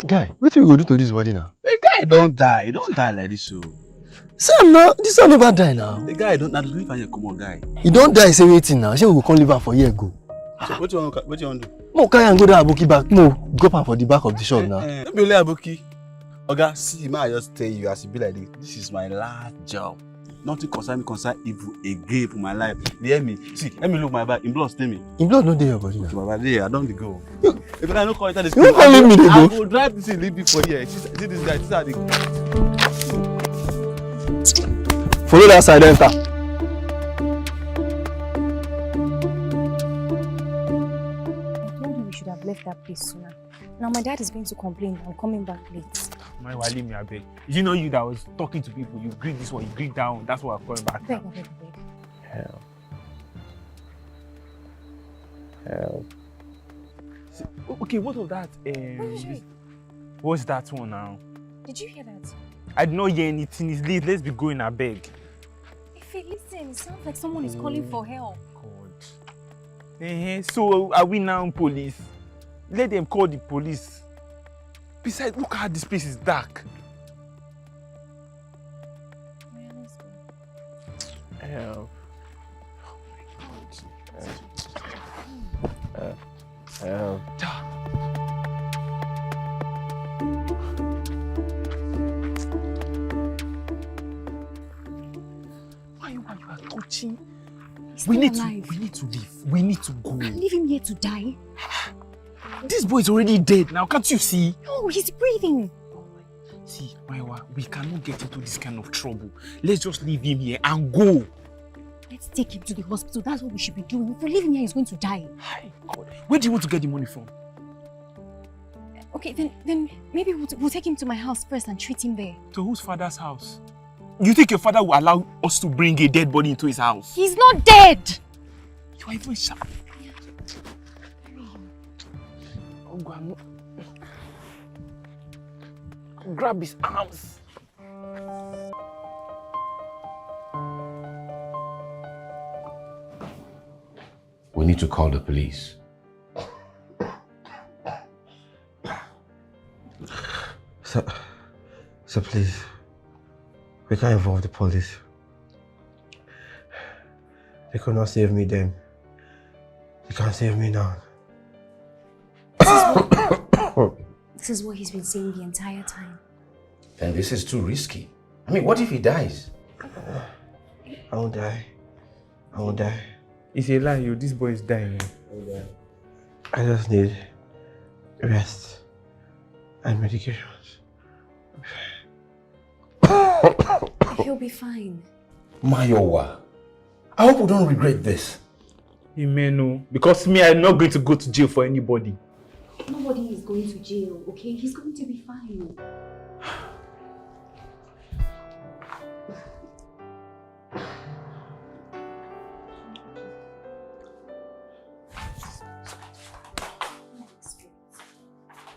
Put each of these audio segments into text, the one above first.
Guy, what do you go do to this body now? The guy don't die. He don't die like this, so. Sam, now, this one never die now. The guy don't leave and come on, guy. He don't die, say waiting now. Say we will come live for a year ago. So what you want to do? No, carry and go there, Aboki back. No, go back for the back of the shop now. Don't be only Aboki. Oga, see, man, I just tell you, as it be like this, this is my last job. Nothing concern evil again for my life. You hear me? See, let me look my back. In blood, stay me. In blood, no day your body now. My body, I don't go. If I don't call it this, you don't leave me, I will drive this and leave it for here. See this guy, this is how they go. Follow that side, enter. Should have left that place sooner. Now my dad is going to complain I'm coming back late. My leave me a bit. You know you that was talking to people, you greet this one, you greet that one, that's why I'm coming back. Beg. Hell. Hell. Okay, what of that? What's that one now? Did you hear that? I did not hear anything. It's late. Let's be going, I beg. If you listen, it sounds like someone is calling for help. God. So are we now police? Let them call the police. Besides, look how this place is dark. Yeah, let's go. Help. Help. Why you are touching? We need to leave. We need to go. Leave him here to die. This boy is already dead now, can't you see? No, he's breathing. See, Maiwa, we cannot get into this kind of trouble. Let's just leave him here and go. Let's take him to the hospital. That's what we should be doing. If we leave him here, he's going to die. Hi, God. Where do you want to get the money from? Okay, then maybe we'll take him to my house first and treat him there. To whose father's house? You think your father will allow us to bring a dead body into his house? He's not dead! You are even sharp. Oh, God. Grab his arms. We need to call the police. So please, we can't involve the police. They could not save me then. They can't save me now. This is what he's been saying the entire time. And this is too risky. I mean, what if he dies? I won't die. I won't die. It's a lie, this boy is dying. I just need rest and medications. He'll be fine. Mayowa, I hope we don't regret this. He may know. Because me, I'm not going to go to jail for anybody. Nobody is going to jail, okay? He's going to be fine.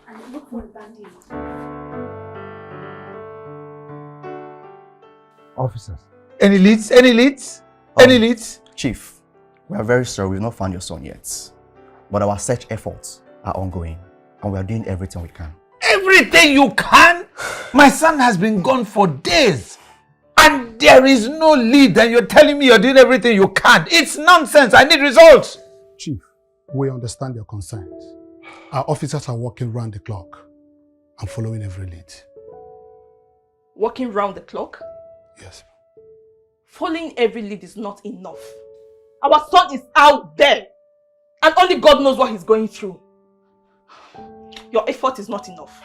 And look for a bandage. Officers. Any leads? Any leads? Any leads? Chief, we are very sorry we've not found your son yet. But our search efforts are ongoing and we are doing everything we can. Everything you can? My son has been gone for days and there is no lead and you're telling me you're doing everything you can. It's nonsense. I need results. Chief, we understand your concerns. Our officers are working round the clock and following every lead. Working round the clock? Yes. Following every lead is not enough. Our son is out there and only God knows what he's going through. Your effort is not enough.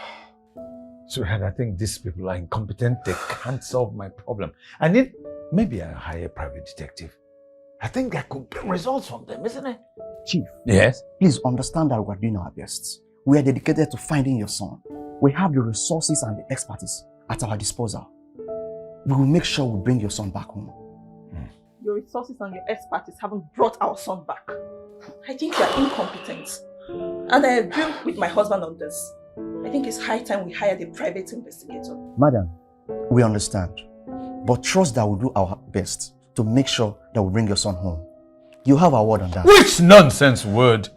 Sweetheart, I think these people are incompetent. They can't solve my problem. I need maybe a higher private detective. I think I could get results from them, isn't it? Chief. Yes? Please understand that we are doing our best. We are dedicated to finding your son. We have the resources and the expertise at our disposal. We will make sure we bring your son back home. Your resources and your expertise haven't brought our son back. I think you are incompetent. And I agree with my husband on this. I think it's high time we hired a private investigator. Madam, we understand. But trust that we'll do our best to make sure that we bring your son home. You have our word on that. Which nonsense word?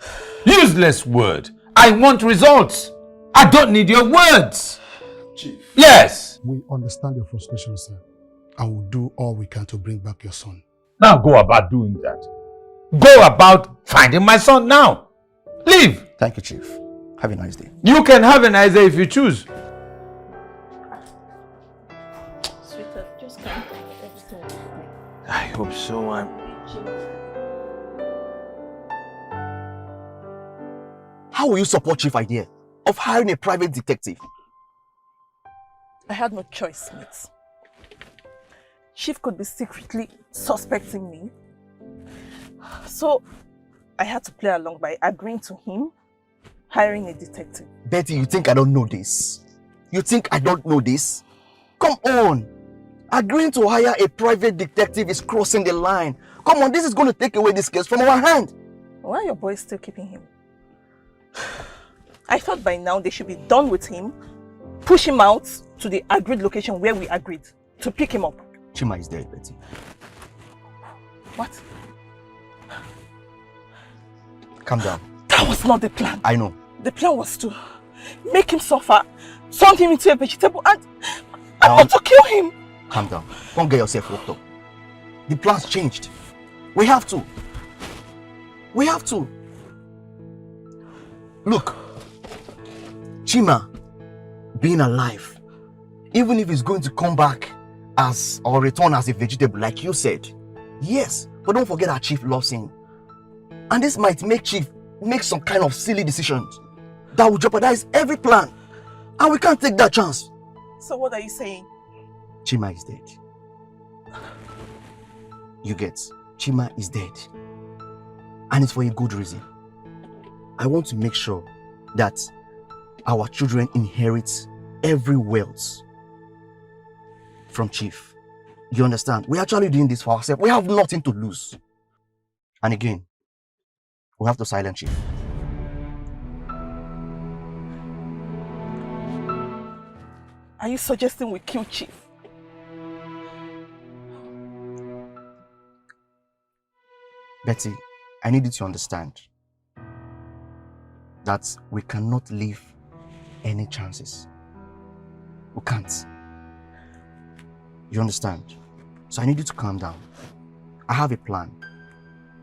Useless word. I want results. I don't need your words. Chief. Yes. We understand your frustration, sir, and we'll do all we can to bring back your son. Now go about doing that. Go about finding my son now. Leave. Thank you, Chief. Have a nice day. You can have an nice day if you choose. Sweetheart, just calm down. Everything will be fine. I hope so. How will you support Chief's idea of hiring a private detective? I had no choice, Smith. Chief could be secretly suspecting me. So I had to play along by agreeing to him hiring a detective. Betty, you think I don't know this? You think I don't know this? Come on. Agreeing to hire a private detective is crossing the line. Come on, this is going to take away this case from our hand. Why are your boys still keeping him? I thought by now they should be done with him, push him out to the agreed location where we agreed to pick him up. Chima is dead, Betty. What? Calm down. That was not the plan. I know. The plan was to make him suffer, turn him into a vegetable, and not to kill him. Calm down. Don't get yourself worked up. The plan's changed. We have to. We have to. Look, Chima being alive, even if he's going to come back as or return as a vegetable, like you said, yes, but don't forget our Chief loves him. And this might make Chief make some kind of silly decisions that will jeopardize every plan. And we can't take that chance. So what are you saying? Chima is dead. You get, Chima is dead. And it's for a good reason. I want to make sure that our children inherit every wealth from Chief. You understand? We're actually doing this for ourselves. We have nothing to lose. And again, we have to silence Chief. Are you suggesting we kill Chief? Betty, I need you to understand that we cannot leave any chances. We can't. You understand? So I need you to calm down. I have a plan.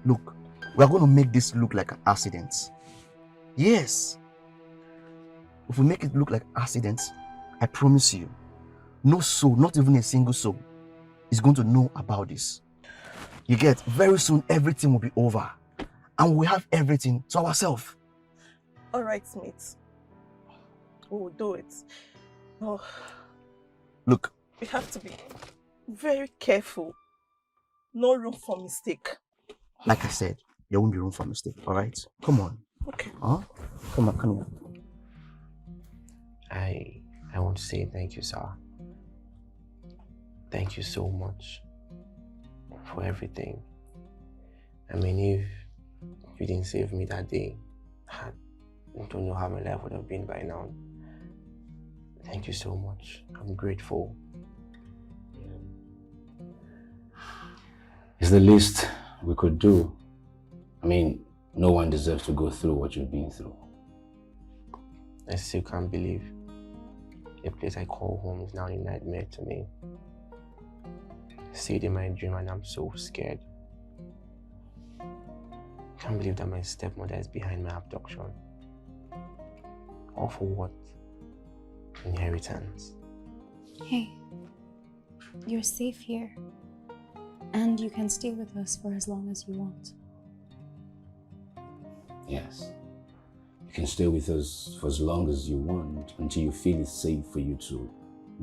Look, we are going to make this look like an accident. Yes. If we make it look like an accident, I promise you, no soul, not even a single soul, is going to know about this. You get, very soon everything will be over. And we have everything to ourselves. All right, Smith. We will do it. Oh, Look, we have to be very careful. No room for mistake. like I said, there won't be room for mistake, all right? Come on. Okay. Huh? Come on, come here. I want to say thank you, sir. Thank you so much for everything. I mean, if you didn't save me that day, I don't know how my life would have been by now. Thank you so much. I'm grateful. It's the least we could do. I mean, no one deserves to go through what you've been through. I still can't believe a place I call home is now a nightmare to me. I see it in my dream and I'm so scared. I can't believe that my stepmother is behind my abduction. All for what? Inheritance. Hey, you're safe here. And you can stay with us for as long as you want. Yes. You can stay with us for as long as you want until you feel it's safe for you to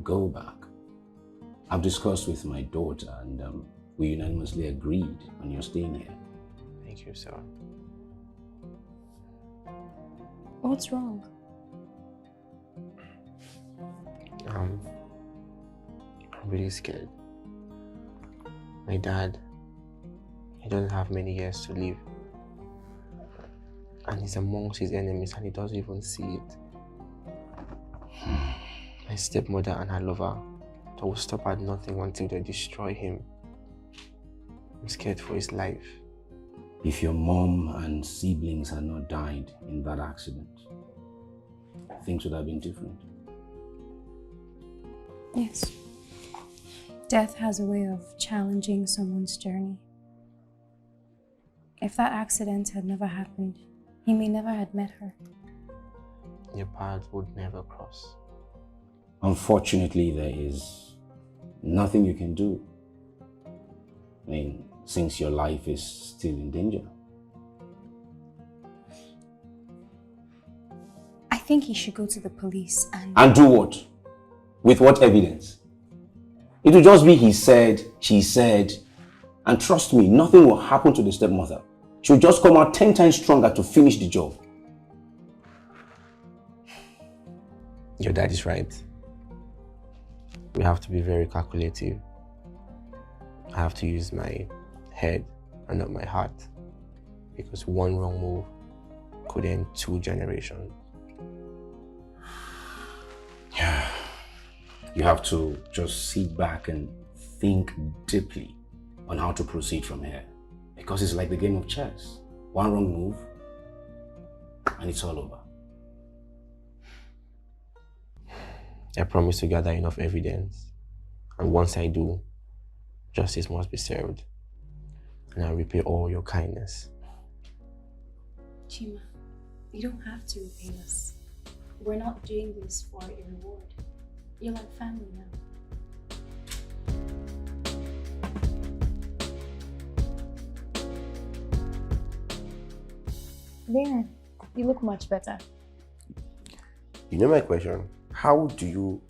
go back. I've discussed with my daughter and we unanimously agreed on your staying here. Thank you, sir. What's wrong? I'm really scared. My dad, he doesn't have many years to live. And he's amongst his enemies and he doesn't even see it. My stepmother and her lover, they will stop at nothing until they destroy him. I'm scared for his life. If your mom and siblings had not died in that accident, things would have been different. Yes. Death has a way of challenging someone's journey. If that accident had never happened, he may never have met her. Your paths would never cross. Unfortunately, there is nothing you can do. I mean, since your life is still in danger. I think he should go to the police and... And do what? With what evidence? It will just be he said, she said, and trust me, nothing will happen to the stepmother. She'll just come out 10 times stronger to finish the job. Your dad is right. We have to be very calculative. I have to use my head and not my heart, because one wrong move could end 2 generations. You have to just sit back and think deeply on how to proceed from here. Because it's like the game of chess. One wrong move, and it's all over. I promise to gather enough evidence, and once I do, justice must be served, and I'll repay all your kindness. Chima, you don't have to repay us. We're not doing this for a reward. You're like family now. There, you look much better. You know my question? How did you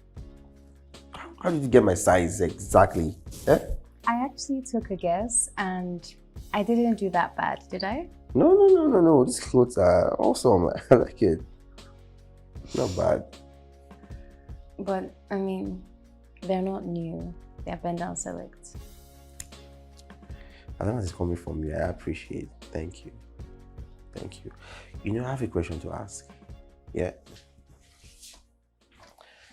get my size exactly? Eh? I actually took a guess and I didn't do that bad, did I? No. These clothes are awesome. I like it. Not bad. But, I mean, they're not new. They're bend down select. As long as it's coming from you, I appreciate it. Thank you. Thank you. You know, I have a question to ask. Yeah.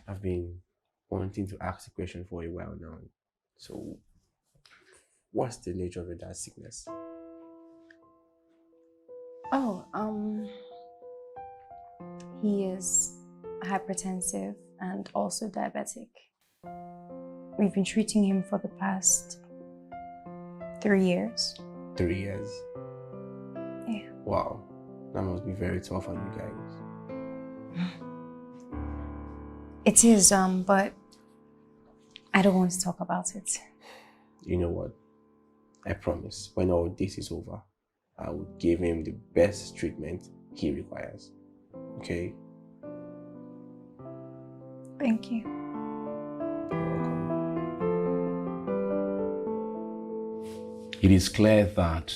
I've been wanting to ask a question for a while now. So, what's the nature of your dad's sickness? Oh, he is hypertensive and also diabetic. We've been treating him for the past 3 years. 3 years? Yeah. Wow. That must be very tough on you guys. It is, but I don't want to talk about it. You know what? I promise, when all this is over, I will give him the best treatment he requires. Okay? Thank you. It is clear that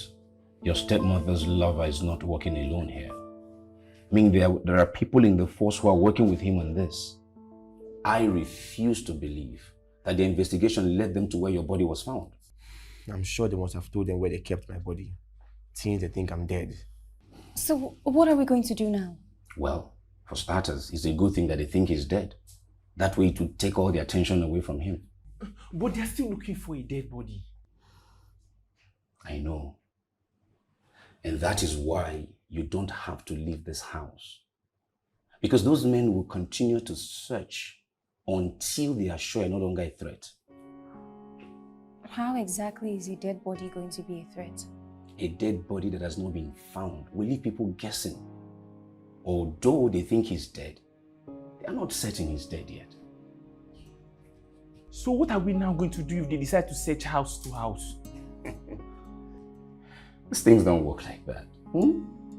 your stepmother's lover is not working alone here. I mean, there are people in the force who are working with him on this. I refuse to believe that the investigation led them to where your body was found. I'm sure they must have told them where they kept my body, since they think I'm dead. So, what are we going to do now? Well, for starters, it's a good thing that they think he's dead. That way it would take all the attention away from him. But they're still looking for a dead body. I know. And that is why you don't have to leave this house. Because those men will continue to search until they are sure you're no longer a threat. How exactly is a dead body going to be a threat? A dead body that has not been found will leave people guessing. Although they think he's dead, they are not certain he's dead yet. So what are we now going to do if they decide to search house to house? These things don't work like that.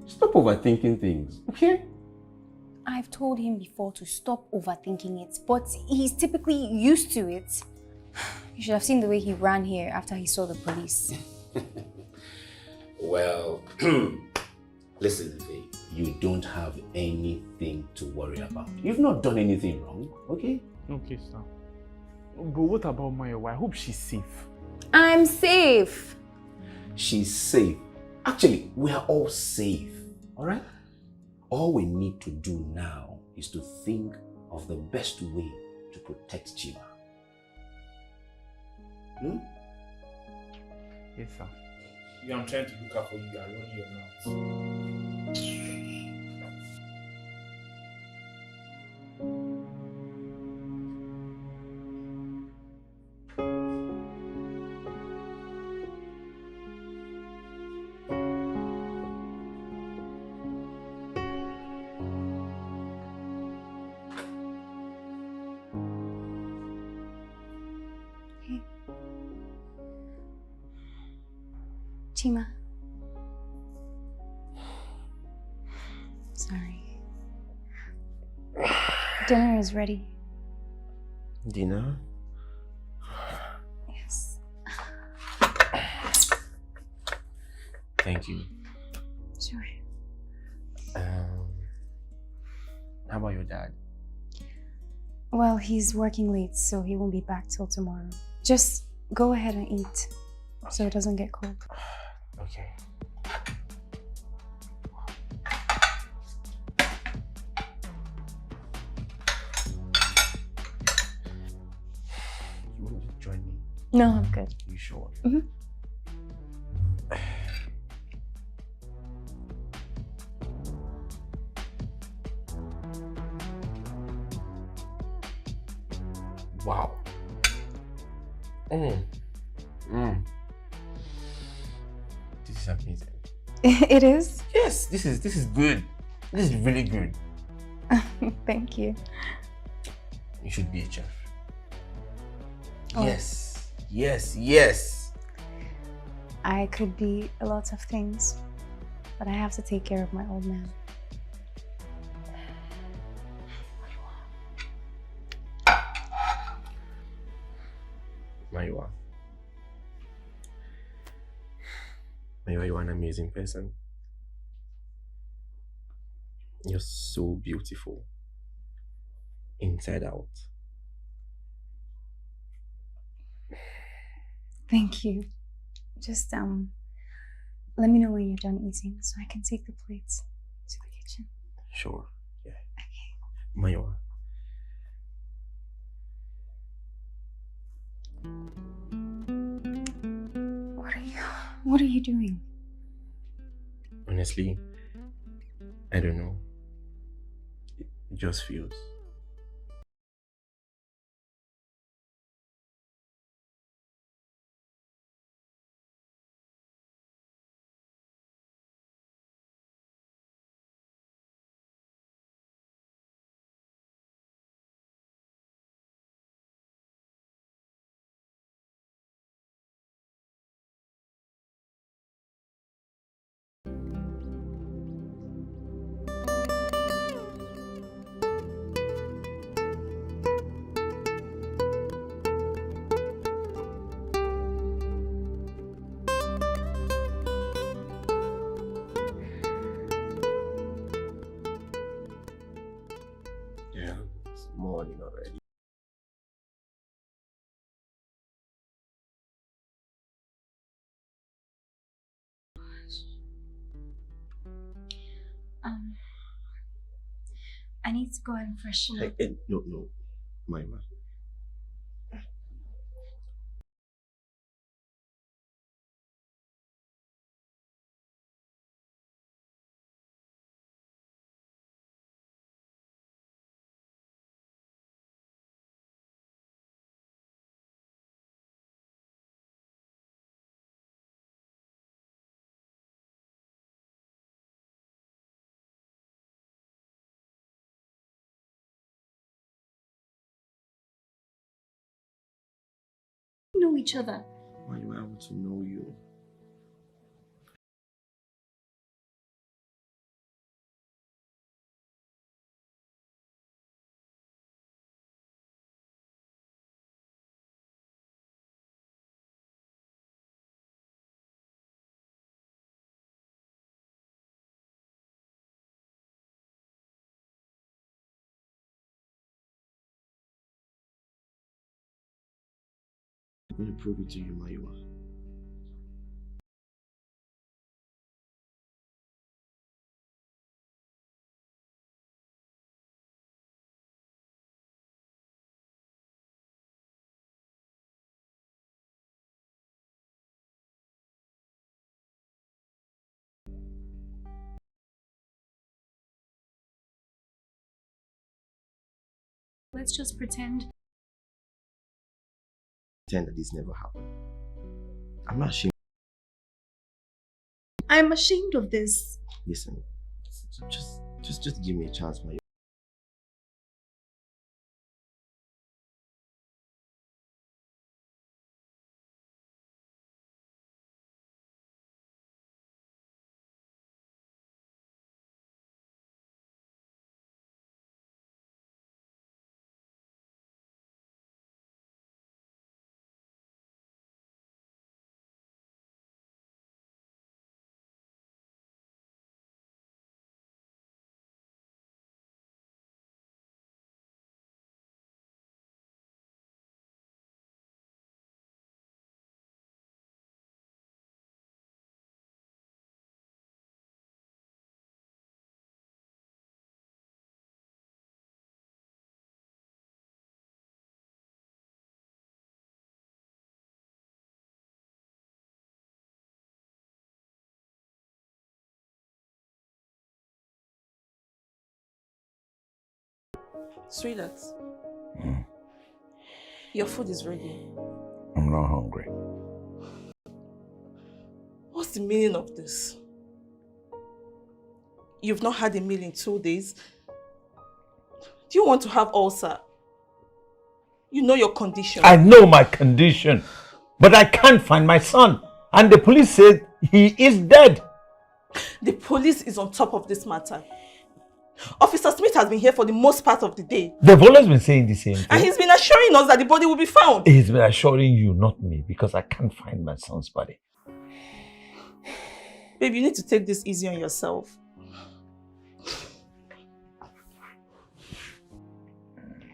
Stop overthinking things, okay? I've told him before to stop overthinking it, but he's typically used to it. You should have seen the way he ran here after he saw the police. Well, listen, Faye, you don't have anything to worry about. You've not done anything wrong, okay? Okay, sir. But what about my wife? I hope she's safe. I'm safe. She's safe. Actually, we are all safe, all right? All we need to do now is to think of the best way to protect Chima. Yes, sir. Yeah, I'm trying to look out for you. You are running your mouth. Chima. Sorry. Dinner is ready. Dinner? Yes. Thank you. Sure. How about your dad? Well, he's working late, so he won't be back till tomorrow. Just go ahead and eat, so it doesn't get cold. Okay. You want to join me? No, I'm good. You sure? Mm-hmm. Wow. This is amazing. It is? Yes, this is good. This is really good. Thank you. You should be a chef. Oh. Yes. Yes, yes. I could be a lot of things, but I have to take care of my old man. Maiwa. Maiwa, you are an amazing person. You're so beautiful. Inside out. Thank you. Just let me know when you're done eating so I can take the plates to the kitchen. Sure. Yeah. Okay. Maiwa. What are you doing? Honestly, I don't know. It just feels. Yeah, it's morning already. I need to go and freshen up. No, Maiwa. We know each other. Maiwa, I want to know you. I'm going to prove it to you, Maiwa. Let's just pretend. Pretend that this never happened. I'm not ashamed. I'm ashamed of this. Listen, just give me a chance, Maiwa. Sweetheart, your food is ready. I'm not hungry. What's the meaning of this? You've not had a meal in 2 days. Do you want to have ulcer? You know your condition. I know my condition, but I can't find my son. And the police said he is dead. The police is on top of this matter. Officer Smith has been here for the most part of the day. They've always been saying the same thing. And he's been assuring us that the body will be found. He's been assuring you, not me, because I can't find my son's body. Babe, you need to take this easy on yourself.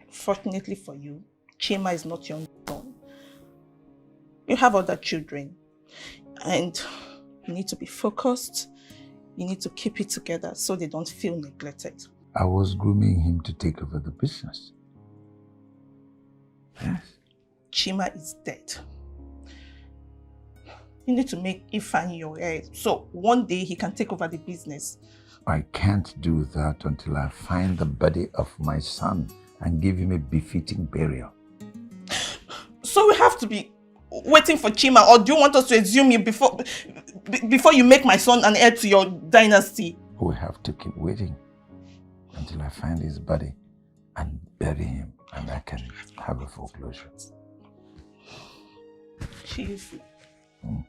Fortunately for you, Chima is not your own. You have other children. And you need to be focused. You need to keep it together so they don't feel neglected. I was grooming him to take over the business. Yes. Chima is dead. You need to make Ifeanyi your heir, so one day he can take over the business. I can't do that until I find the body of my son and give him a befitting burial. So we have to be waiting for Chima, or do you want us to assume you before you make my son an heir to your dynasty? We have to keep waiting until I find his body and bury him, and I can have a foreclosure. Chief, you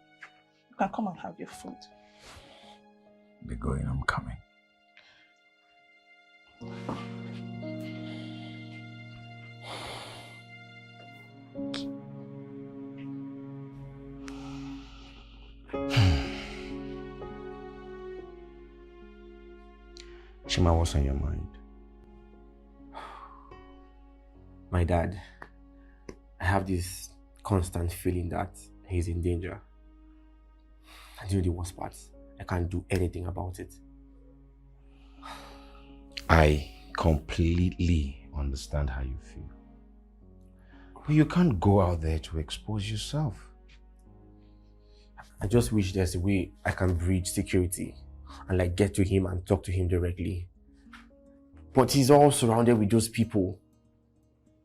can come and have your food. Be going, I'm coming. Chima, what's on your mind? My dad, I have this constant feeling that he's in danger. And you know the worst part? I can't do anything about it. I completely understand how you feel. But you can't go out there to expose yourself. I just wish there's a way I can breach security and get to him and talk to him directly. But he's all surrounded with those people.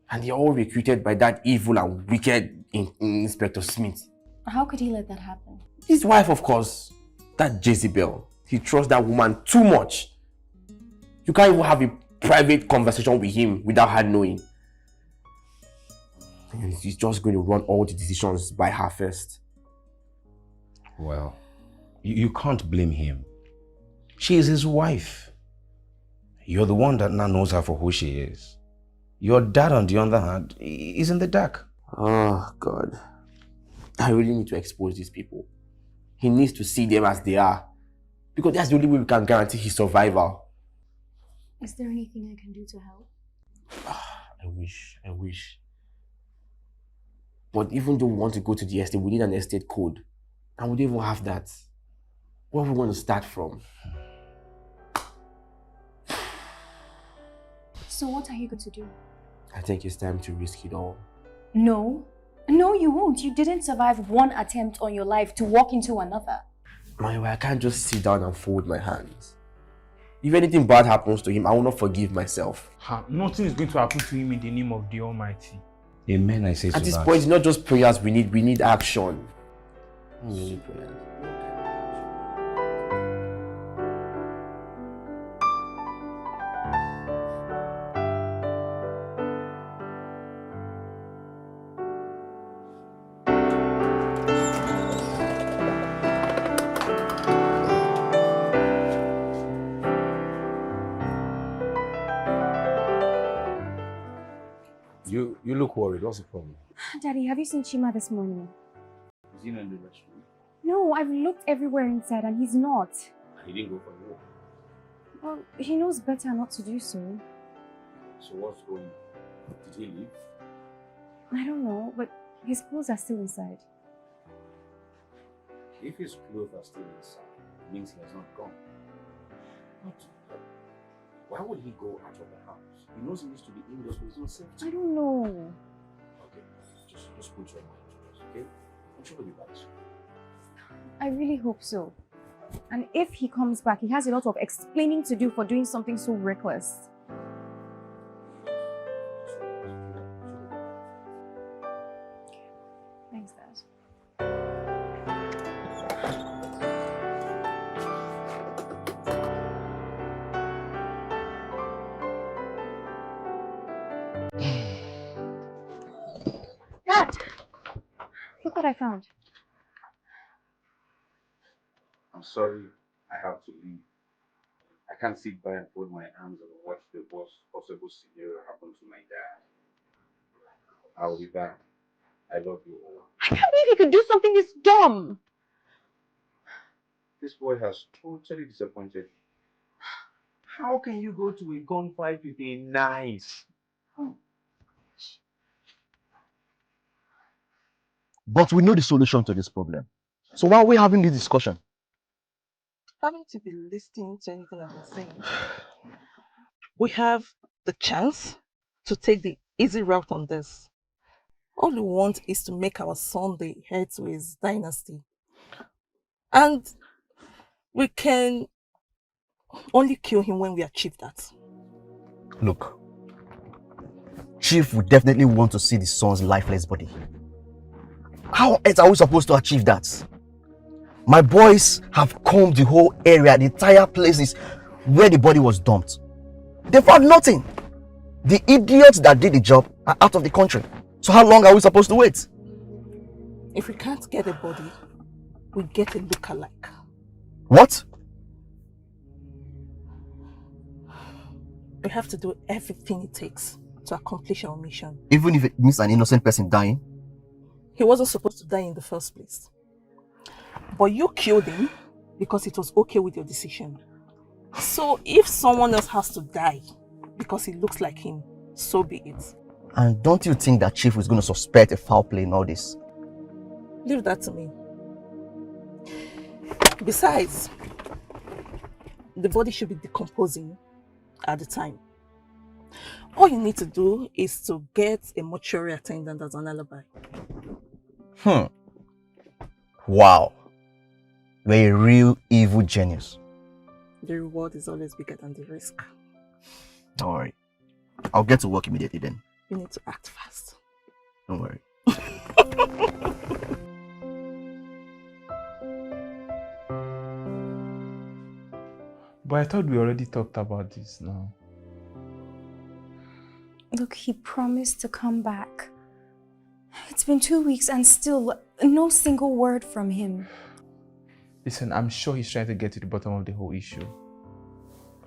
And they're all recruited by that evil and wicked Inspector Smith. How could he let that happen? His wife, of course. That Jezebel. He trusts that woman too much. You can't even have a private conversation with him without her knowing. And he's just going to run all the decisions by her first. Well, you can't blame him. She is his wife. You're the one that now knows her for who she is. Your dad, on the other hand, is in the dark. Oh, God. I really need to expose these people. He needs to see them as they are. Because that's the only way we can guarantee his survival. Is there anything I can do to help? I wish. But even though we want to go to the estate, we need an estate code. And we don't even have that. Where are we going to start from? So what are you going to do? I think it's time to risk it all. No, you won't. You didn't survive one attempt on your life to walk into another. I can't just sit down and fold my hands. If anything bad happens to him, I will not forgive myself. Nothing is going to happen to him in the name of the Almighty. Amen, I say to that. At this point, it's not just prayers we need action. We need prayers. You look worried. What's the problem? Daddy, have you seen Chima this morning? Is he not in the restroom? No, I've looked everywhere inside and he's not. He didn't go for a walk. Well, he knows better not to do so. So what's going on? Did he leave? I don't know, but his clothes are still inside. If his clothes are still inside, it means he has not gone. Why would he go out of the house? He knows he needs to be indoors for his own safety. I don't know. Okay, just put your mind to this, okay? I'm sure he'll be back soon. I really hope so. And if he comes back, he has a lot of explaining to do for doing something so reckless. Dad! Look what I found. I'm sorry, I have to leave. I can't sit by and fold my arms and watch the worst possible scenario happen to my dad. I'll be back. I love you all. I can't believe you could do something this dumb. This boy has totally disappointed me. How can you go to a gunfight with a knife? But we know the solution to this problem. So why are we having this discussion? Haven't you been listening to anything I've been saying? We have the chance to take the easy route on this. All we want is to make our son the heir to his dynasty. And we can only kill him when we achieve that. Look, Chief would definitely want to see the son's lifeless body. How else are we supposed to achieve that? My boys have combed the whole area, the entire places where the body was dumped. They found nothing. The idiots that did the job are out of the country. So how long are we supposed to wait? If we can't get a body, we get a look-alike. What? We have to do everything it takes to accomplish our mission. Even if it means an innocent person dying? He wasn't supposed to die in the first place. But you killed him because it was okay with your decision. So if someone else has to die because he looks like him, so be it. And don't you think that Chief is going to suspect a foul play in all this? Leave that to me. Besides, the body should be decomposing at the time. All you need to do is to get a mortuary attendant as an alibi. Wow. You're a real evil genius. The reward is always bigger than the risk. Don't worry. I'll get to work immediately then. You need to act fast. Don't worry. But I thought we already talked about this now. Look, he promised to come back. It's been 2 weeks and still no single word from him. Listen, I'm sure he's trying to get to the bottom of the whole issue.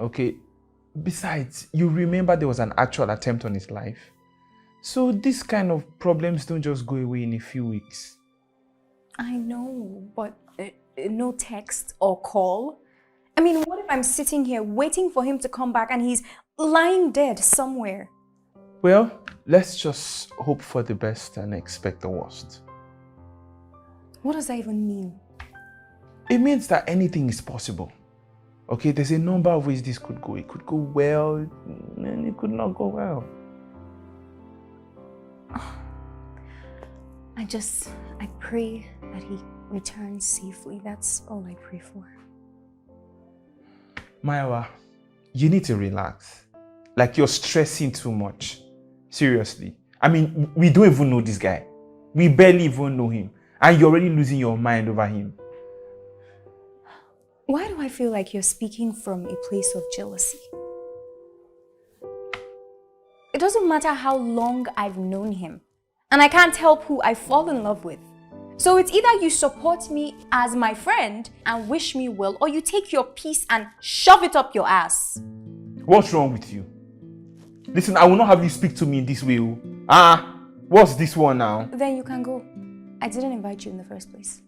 Okay, besides, you remember there was an actual attempt on his life. So this kind of problems don't just go away in a few weeks. I know, but no text or call. I mean, what if I'm sitting here waiting for him to come back and he's lying dead somewhere? Well, let's just hope for the best and expect the worst. What does that even mean? It means that anything is possible. Okay, there's a number of ways this could go. It could go well, and it could not go well. I pray that he returns safely. That's all I pray for. Maiwa, you need to relax. Like you're stressing too much. Seriously. I mean, we don't even know this guy. We barely even know him. And you're already losing your mind over him. Why do I feel like you're speaking from a place of jealousy? It doesn't matter how long I've known him. And I can't help who I fall in love with. So it's either you support me as my friend and wish me well, or you take your piece and shove it up your ass. What's wrong with you? Listen, I will not have you speak to me in this way. What's this one now? Then you can go. I didn't invite you in the first place.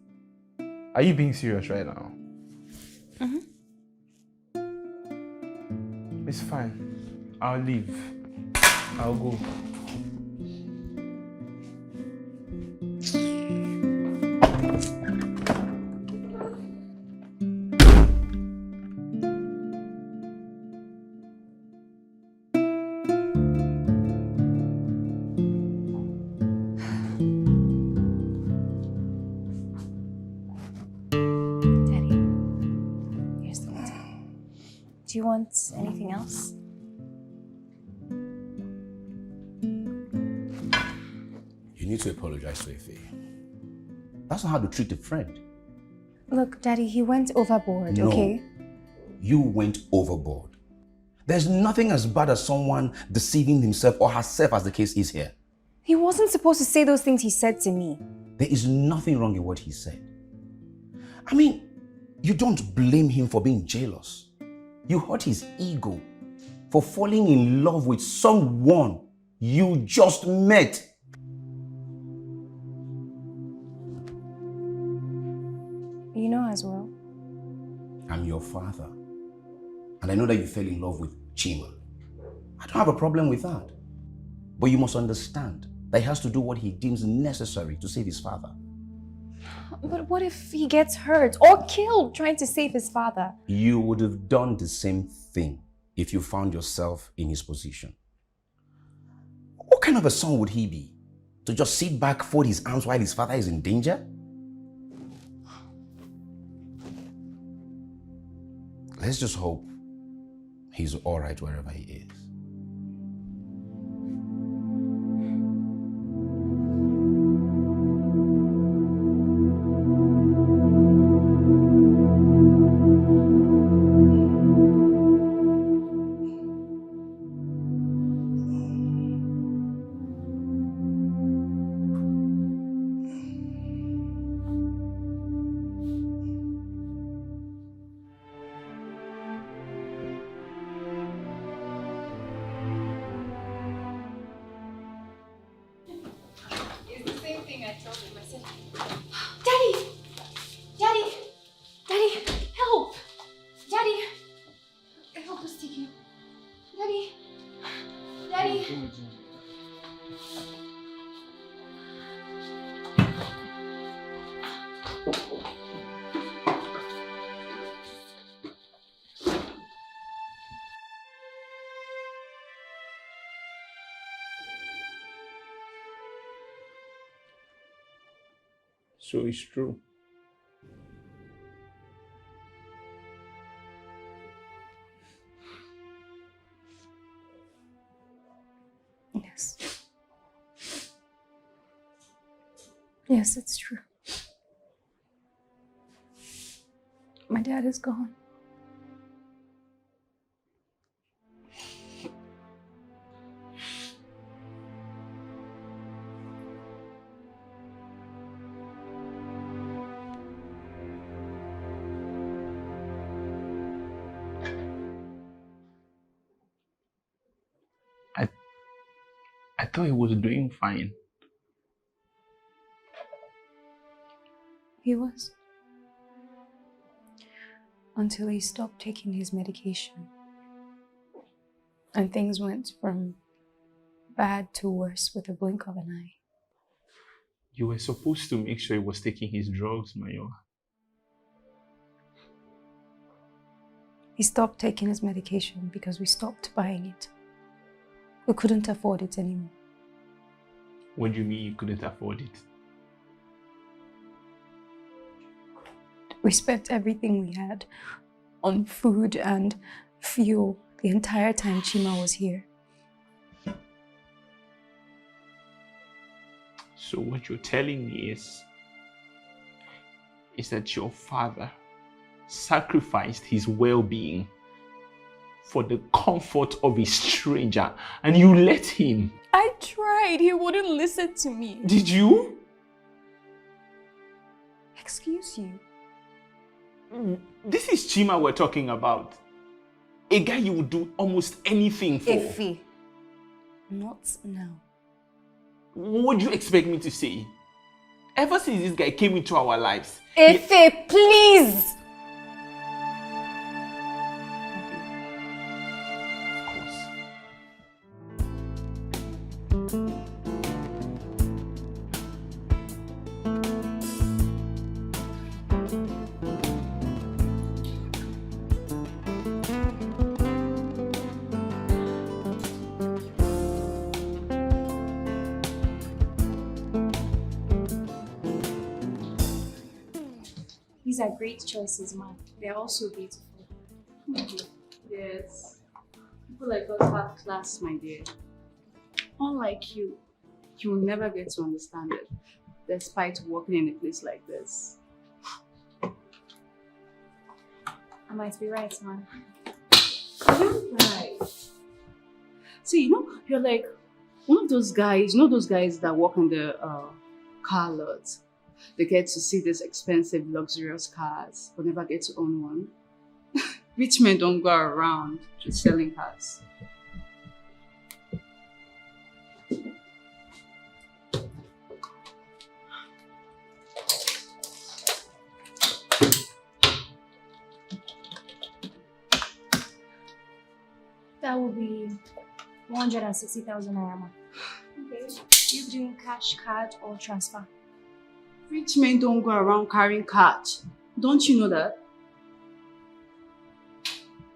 Are you being serious right now? It's fine. I'll leave. I'll go. Do you want anything else? You need to apologize to Ife. That's not how to treat a friend. Look, Daddy, he went overboard, No, okay? you went overboard. There's nothing as bad as someone deceiving himself or herself, as the case is here. He wasn't supposed to say those things he said to me. There is nothing wrong in what he said. I mean, you don't blame him for being jealous. You hurt his ego for falling in love with someone you just met. You know as well. I'm your father. And I know that you fell in love with Chima. I don't have a problem with that. But you must understand that he has to do what he deems necessary to save his father. But what if he gets hurt or killed trying to save his father? You would have done the same thing if you found yourself in his position. What kind of a son would he be? To just sit back, fold his arms while his father is in danger? Let's just hope he's all right wherever he is. So it's true. Yes. Yes, it's true. My dad is gone. I thought he was doing fine. He was. Until he stopped taking his medication. And things went from bad to worse with a blink of an eye. You were supposed to make sure he was taking his drugs, Mayo. He stopped taking his medication because we stopped buying it. We couldn't afford it anymore. What do you mean you couldn't afford it? We spent everything we had on food and fuel the entire time Chima was here. So what you're telling me is that your father sacrificed his well-being for the comfort of a stranger, and you let him? I tried. He wouldn't listen to me. Did you? Excuse you. This is Chima we're talking about. A guy you would do almost anything for. Effie. Not now. What do you expect me to say? Ever since this guy came into our lives... Effie, please! These are great choices, man. They're also beautiful. Yes. People like us have class, my dear. Unlike you, you will never get to understand it, despite working in a place like this. I might be right, man. You're right. So, you're like One of those guys, those guys that work in the car lot. They get to see these expensive, luxurious cars, but never get to own one. Rich men don't go around just selling cars. That will be 160,000 naira. Okay. You doing cash, card, or transfer? Rich men don't go around carrying cash. Don't you know that?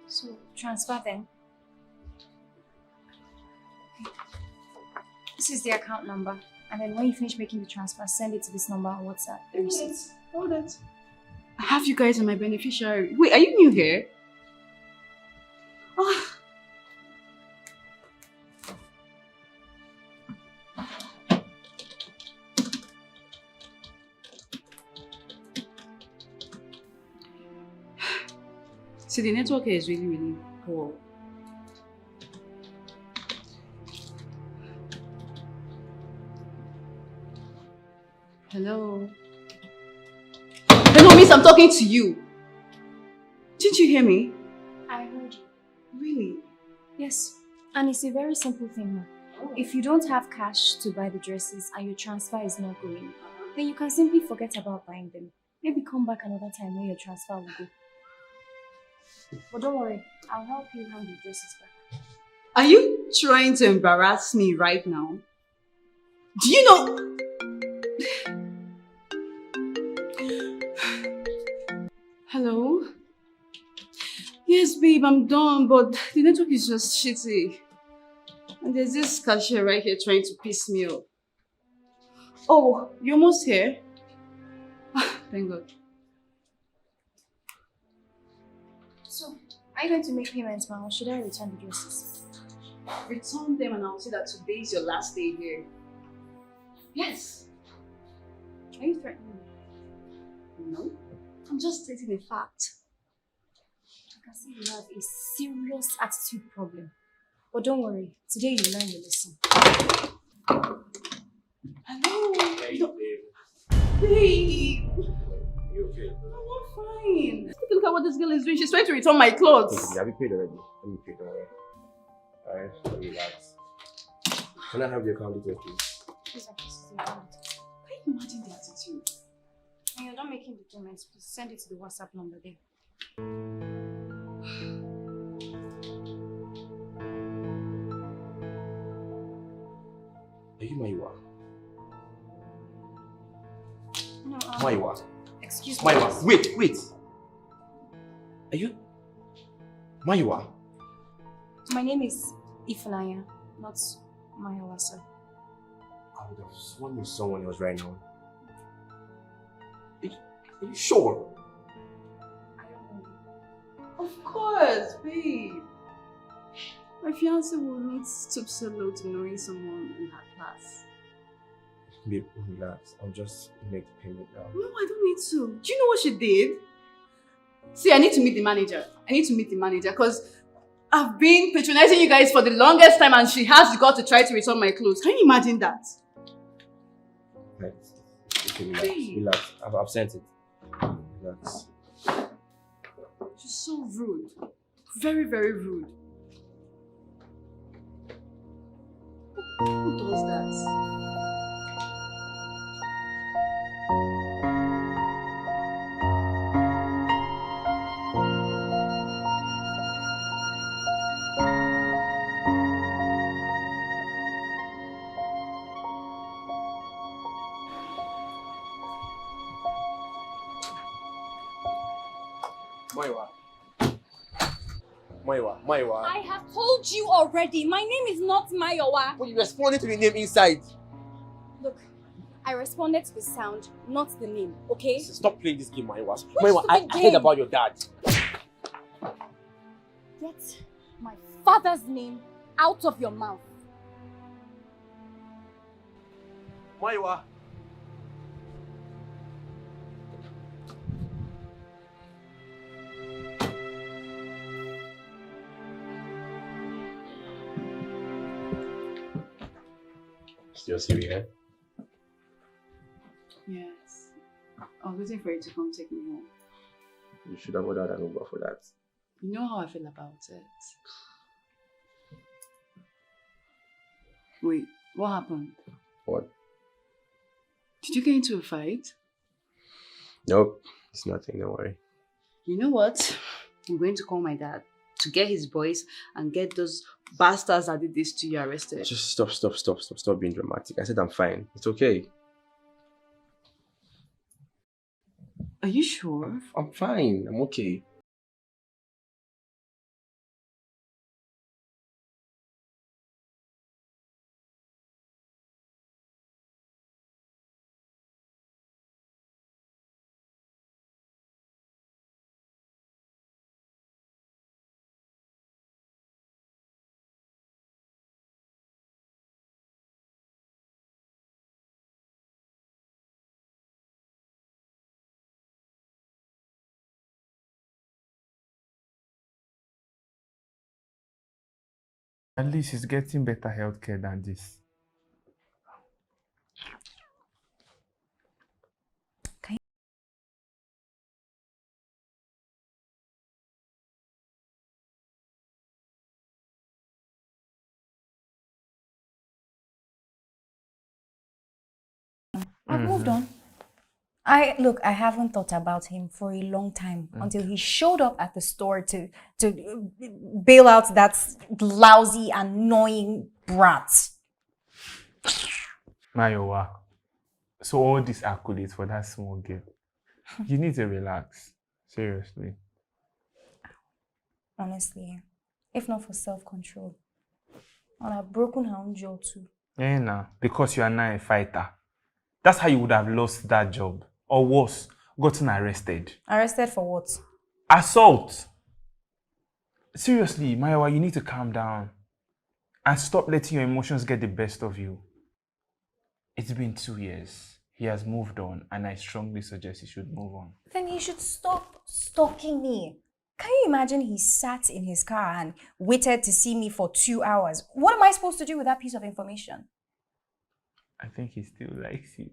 So, transfer then. Okay. This is the account number. And then when you finish making the transfer, send it to this number on WhatsApp. The receipt. Hold it. I have you guys as my beneficiary. Wait, are you new here? Oh. See, the network here is really, really poor. Hello? Hello, miss, I'm talking to you. Didn't you hear me? I heard you. Really? Yes. And it's a very simple thing now. If you don't have cash to buy the dresses and your transfer is not going, then you can simply forget about buying them. Maybe come back another time when your transfer will go. But don't worry, I'll help you hand the dresses back. Are you trying to embarrass me right now? Do you know? Hello? Yes, babe, I'm done, but the network is just shitty. And there's this cashier right here trying to piss me off. Oh, you're almost here? Thank God. So, are you going to make payments now or should I return the dresses? Return them and I'll say that today is your last day here. Yes. Are you threatening me? No. I'm just stating a fact. I can see you have a serious attitude problem. But don't worry, today you learn your lesson. Hello? Hey, babe. Babe! You okay? I'm fine. Look at what this girl is doing. She's trying to return my clothes. Have you paid already? Let me pay, don't worry. Alright, relax. Can I have your account details, please? Please, this is the account. Can you imagine the attitude? When you're done making the payments, please send it to the WhatsApp number there. Are you Maiwa? No, Maiwa. Excuse me. Maiwa, wait. Are you Maiwa? My name is Ifunanya, not Mayawa, sir. I would have sworn you're someone else right now. Are you sure? I don't know. Of course, babe. My fiancé will not stoop so low to knowing someone in her class. Babe, relax. I'll just make the payment now. No, I don't need to. Do you know what she did? See, I need to meet the manager. Because I've been patronizing you guys for the longest time and she has the gut to try to return my clothes. Can you imagine that? Right. Okay, relax. I've sent it. Relax. She's so rude. Very, very rude. Who does that? Maiwa. I have told you already. My name is not Mayowa. But you responded to the name inside. Look, I responded to the sound, not the name, okay? Stop playing this game, Maiwa. Which Maiwa, I stupid heard game? about your dad. Get my father's name out of your mouth. Maiwa. just you here? Yes. I was waiting for you to come take me home. You should have ordered an Uber for that. You know how I feel about it. Wait, what happened? What? Did you get into a fight? Nope, it's nothing, don't worry. You know what? I'm going to call my dad to get his boys and get those bastards that did this to you arrested. Just stop being dramatic. I said I'm fine. It's okay. Are you sure? I'm fine. I'm okay. At least he's getting better healthcare than this. I've moved on. Look, I haven't thought about him for a long time until he showed up at the store to bail out that lousy, annoying brat. Mayowa, so all these accolades for that small girl. You need to relax. Seriously. Honestly, if not for self-control, I'd have broken her own jaw too. Yeah, nah, because you are now a fighter. That's how you would have lost that job. Or worse, gotten arrested. Arrested for what? Assault! Seriously, Mayowa, you need to calm down. And stop letting your emotions get the best of you. It's been 2 years. He has moved on, and I strongly suggest he should move on. Then he should stop stalking me. Can you imagine he sat in his car and waited to see me for 2 hours? What am I supposed to do with that piece of information? I think he still likes you.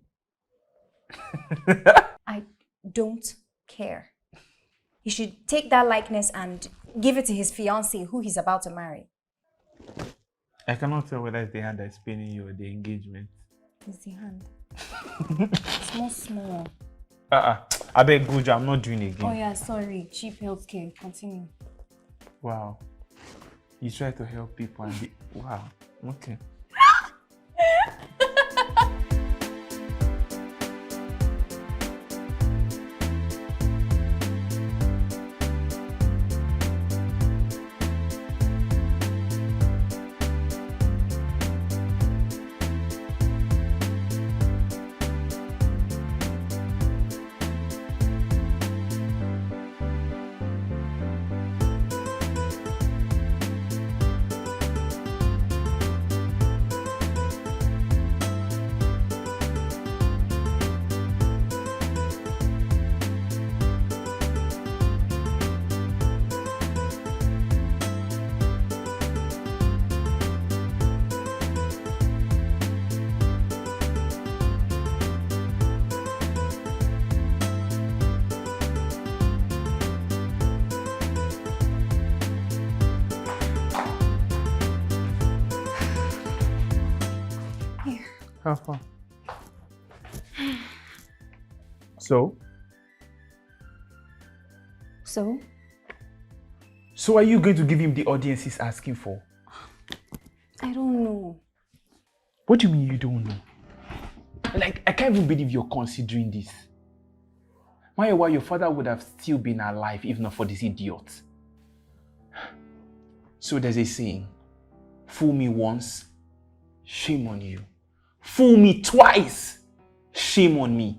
I don't care. He should take that likeness and give it to his fiancée, who he's about to marry. I cannot tell whether it's the hand that's paining you or the engagement. It's the hand. Small. I beg Guja, I'm not doing it again. Oh yeah, sorry. Cheap healthcare. Continue. Wow. You try to help people and wow. Okay. How far? So? So are you going to give him the audience he's asking for? I don't know. What do you mean you don't know? Like, I can't even believe you're considering this. Mayowa, your father would have still been alive if not for this idiot. So there's a saying, fool me once, shame on you. Fool me twice, shame on me.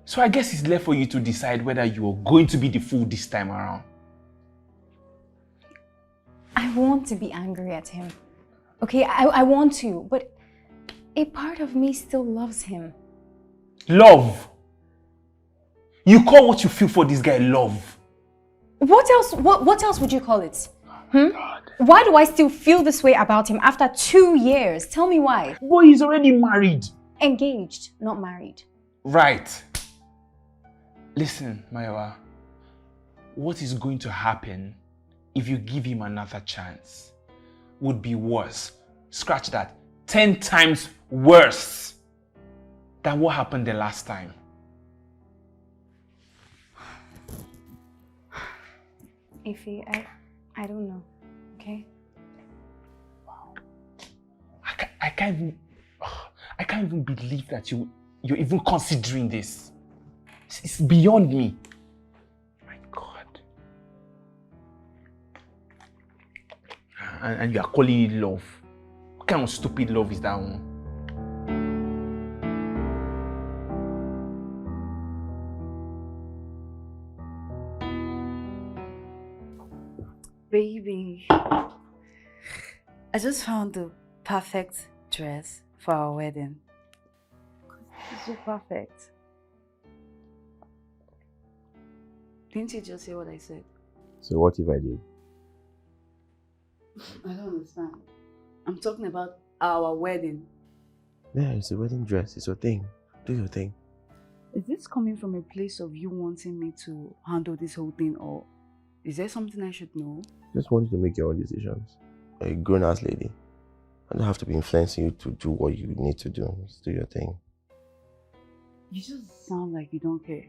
So I guess it's left for you to decide whether you are going to be the fool this time around. I want to be angry at him. Okay, I want to, but a part of me still loves him. Love? You call what you feel for this guy love? What else would you call it? God. Why do I still feel this way about him after 2 years? Tell me why. Boy, he's already married. Engaged, not married. Right. Listen, Maiwa, what is going to happen if you give him another chance would be worse. Scratch that. 10 times worse than what happened the last time. Ify, I don't know, okay? Wow. I can't even believe that you're even considering this. It's beyond me. My God. And you are calling it love. What kind of stupid love is that one? Baby, I just found the perfect dress for our wedding. It's so perfect. Didn't you just hear what I said? So what if I did? I don't understand. I'm talking about our wedding. Yeah, it's a wedding dress. It's your thing. Do your thing. Is this coming from a place of you wanting me to handle this whole thing, or is there something I should know? Just want you to make your own decisions. You're a grown-ass lady. I don't have to be influencing you to do what you need to do. Just do your thing. You just sound like you don't care.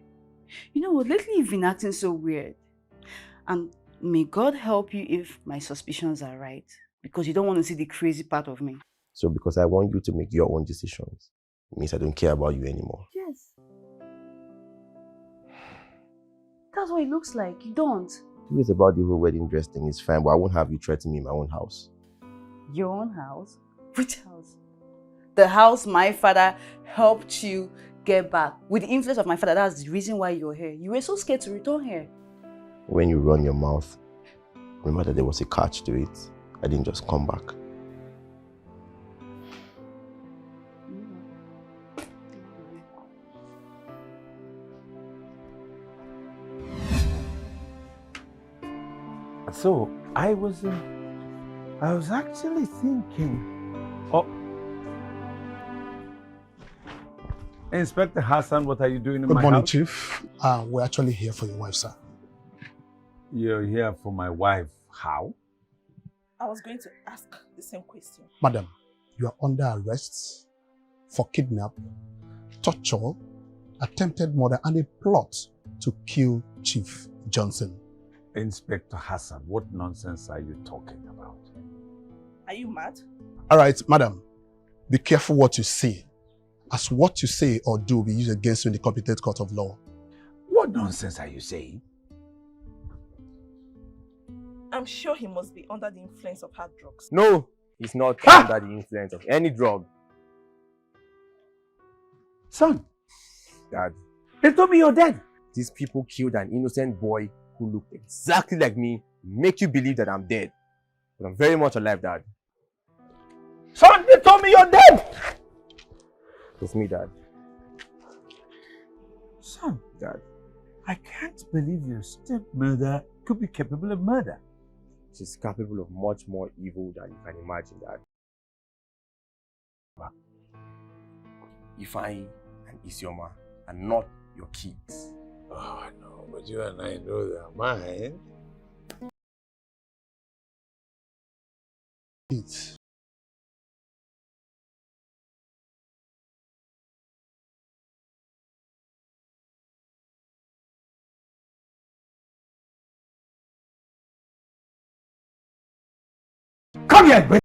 You know what, lately you've been acting so weird. And may God help you if my suspicions are right. Because you don't want to see the crazy part of me. So because I want you to make your own decisions, it means I don't care about you anymore. Yes. That's what it looks like. You don't. If it's about the whole wedding dress thing, it's fine, but I won't have you threaten me in my own house. Your own house? Which house? The house my father helped you get back. With the influence of my father, that's the reason why you're here. You were so scared to return here. When you run your mouth, remember that there was a catch to it. I didn't just come back. So I was actually thinking, oh, Inspector Hassan, what are you doing in my house? Good morning, Chief. We're actually here for your wife, sir. You're here for my wife. How? I was going to ask the same question. Madam, you are under arrest for kidnap, torture, attempted murder, and a plot to kill Chief Johnson. Inspector Hassan, what nonsense are you talking about? Are you mad? All right, madam, be careful what you say, as what you say or do will be used against you in the competent court of law. What nonsense are you saying? I'm sure he must be under the influence of hard drugs. No, he's not under the influence of any drug. Son, Dad, they told me you're dead. these people killed an innocent boy who looked exactly like me, make you believe that I'm dead. But I'm very much alive, Dad. Son, they told me you're dead. It's me, Dad. Son, Dad, I can't believe your stepmother could be capable of murder. she's capable of much more evil than you can imagine, Dad. Ifeanyi and Isioma are not your kids. Oh, no, but you and I know they're mine. Come here, baby.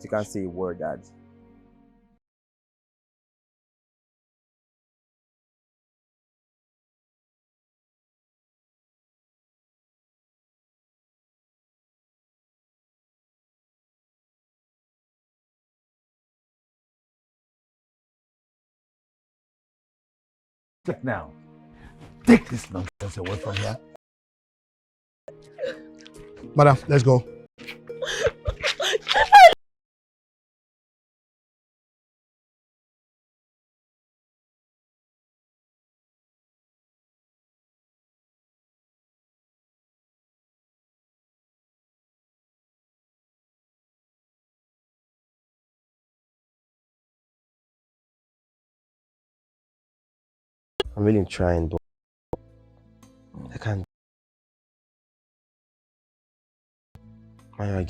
You can't say a word, Dad. Now, take this nonsense away from here. Madam, let's go. I'm really trying, but I can't. Maya,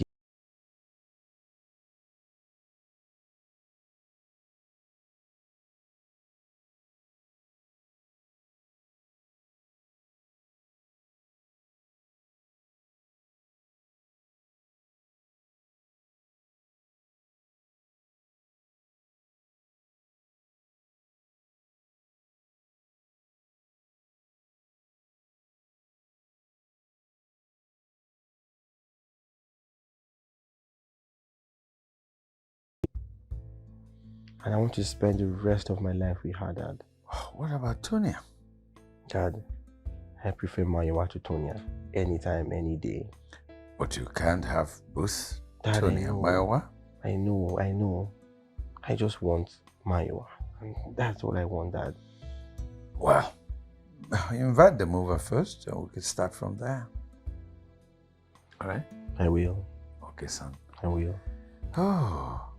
and I want to spend the rest of my life with her, Dad. What about Tonya? Dad, I prefer Maya to Tonya. Anytime, any day. But you can't have both Dad, Tonya and Mayowa? I know. I just want Mayowa. And that's all I want, Dad. Well, invite them over first, and we can start from there. All right? I will. Okay, son. I will. Oh.